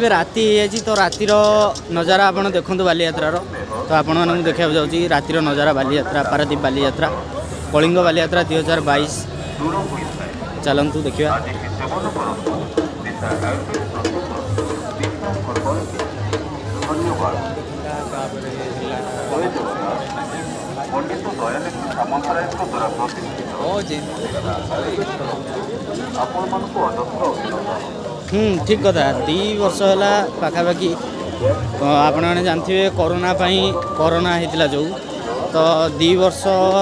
राति तो रातिर नजारा आप देखु बालीयात्रार तो आपण मानक देखा जाऊँगी रातिर नजारा बालीयात्रा पारादीप बालीयात्रा कलिंग बालीयात्रा 2022 चलतु देखा ठीक कथा 2 वर्ष है पाखापाखि आपण मैंने जानते कोरोना कोरोना होता जो तो 2 वर्ष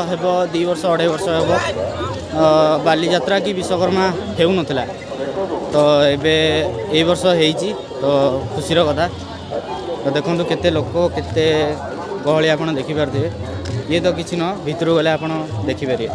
हे 2 वर्ष 2.5 वर्ष हे बालीयात्रा कि विश्वकर्मा हो नाला तो ए वर्ष होती तो खुशी कथा तो देखो केते लोक केते गहली आप देखिपारे ये तो किसी न भितर गले आप देखिपारे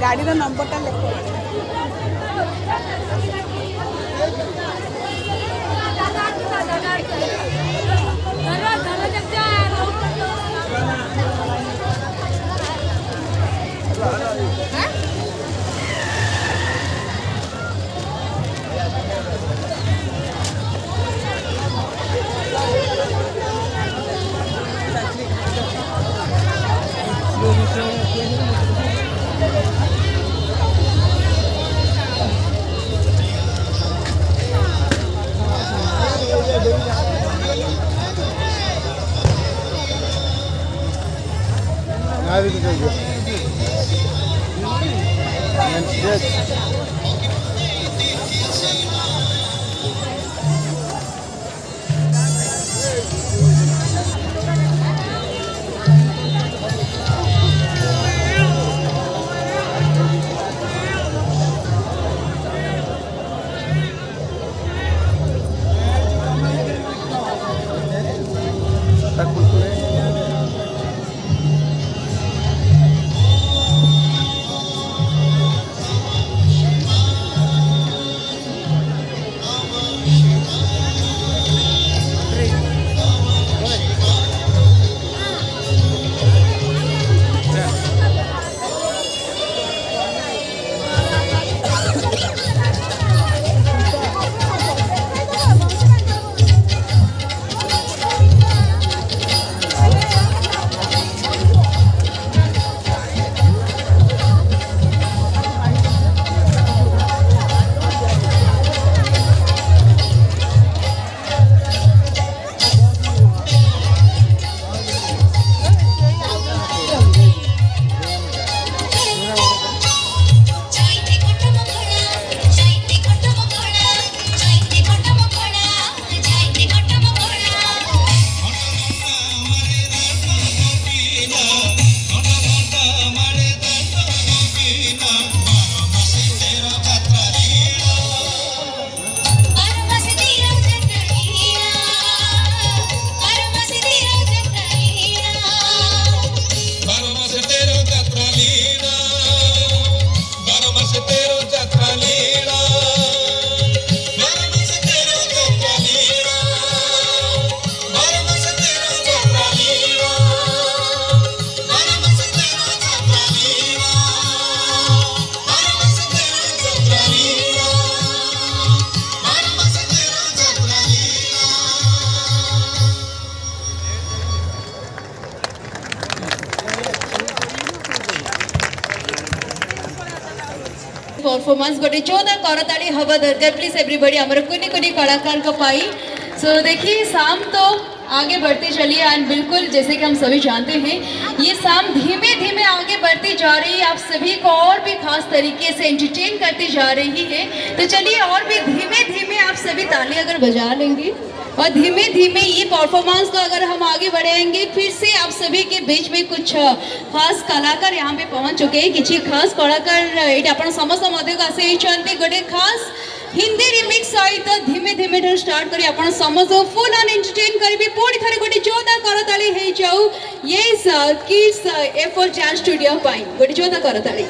गाड़ी रो नंबरटा लिखो परफॉर्मेंस गोटे जोरदार करताली हवा दरकार प्लीज एवरीबॉडी हमर कोनी कोनी कलाकार को पाई सो देखिए शाम तो आगे बढ़ते चलिए। एंड बिल्कुल जैसे कि हम सभी जानते हैं ये शाम धीमे धीमे आगे बढ़ती जा रही है, आप सभी को और भी खास तरीके से एंटरटेन करती जा रही है। तो चलिए और भी धीमे धीमे आप सभी ताली अगर बजा लेंगे और धीमे धीमे ये परफॉर्मेंस को अगर हम आगे बढ़ाएंगे, फिर से आप सभी के बीच में कुछ खास कलाकार यहाँ पे पहुँच चुके हैं। किसी खास कलाकार ये आपण समस्त मध्यक आसे गोटे खास हिंदी रिमिक्स सहित धीमे धीमे ठार स्टार्ट करी आपण समस्त फुल ऑन एंटरटेन करिवे। पुणी थरे गोटे जोरदार करताली हे जाऊ यस किड्स एफर डांस स्टूडियो पाई गोटे जोरदार करताली।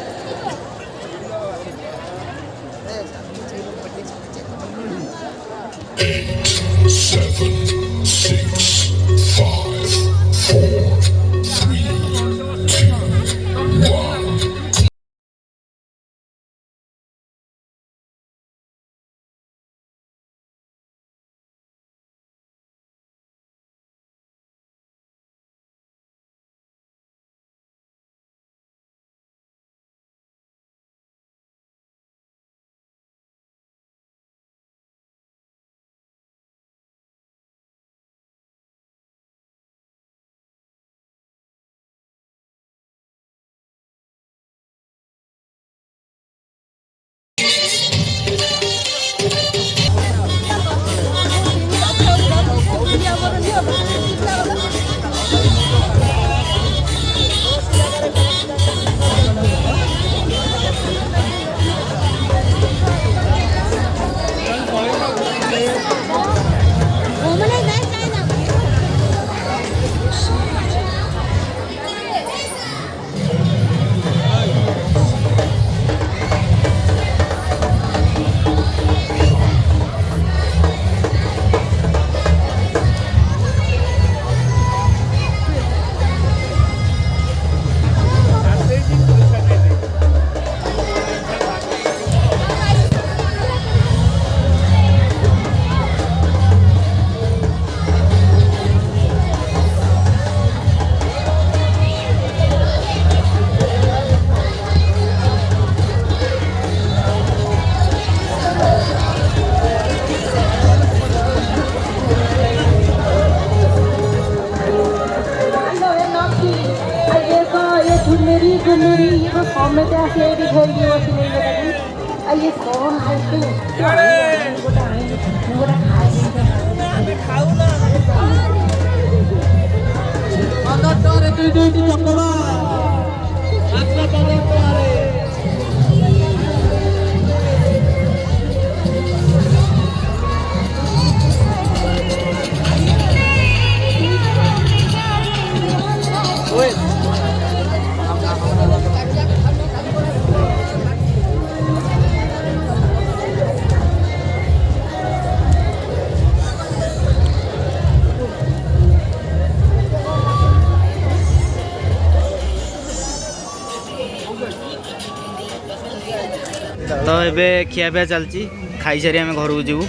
तो ये खियापिया चलती खाई सारी आम घर को जीवु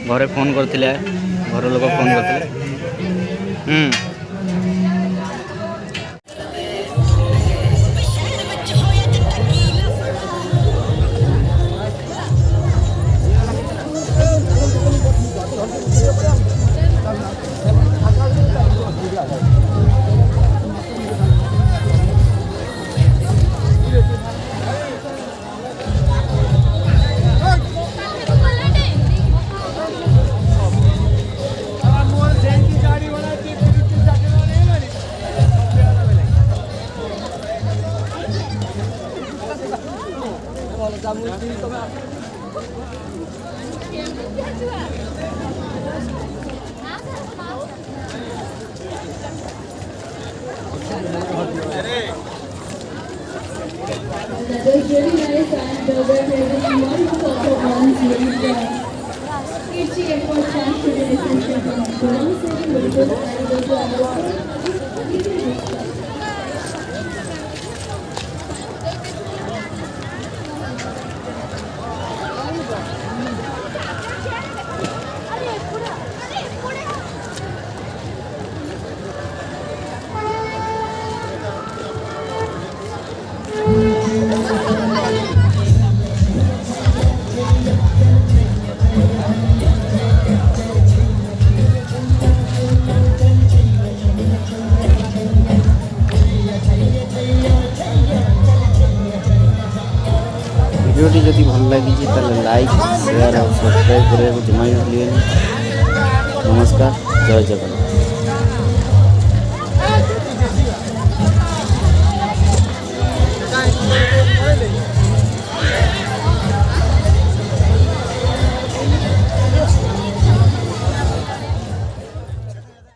घरे फोन करते घर लोग फोन करते। That was really nice, and we're having wonderful performance with Kirti Effort Chance today, essential from Korean setting, but it was very good to understand. भिडियोटी जदि भल लगी लाइक शेयर और सब्सक्राइब करने को जमा भी भूलिए। नमस्कार, जय जगन्नाथ।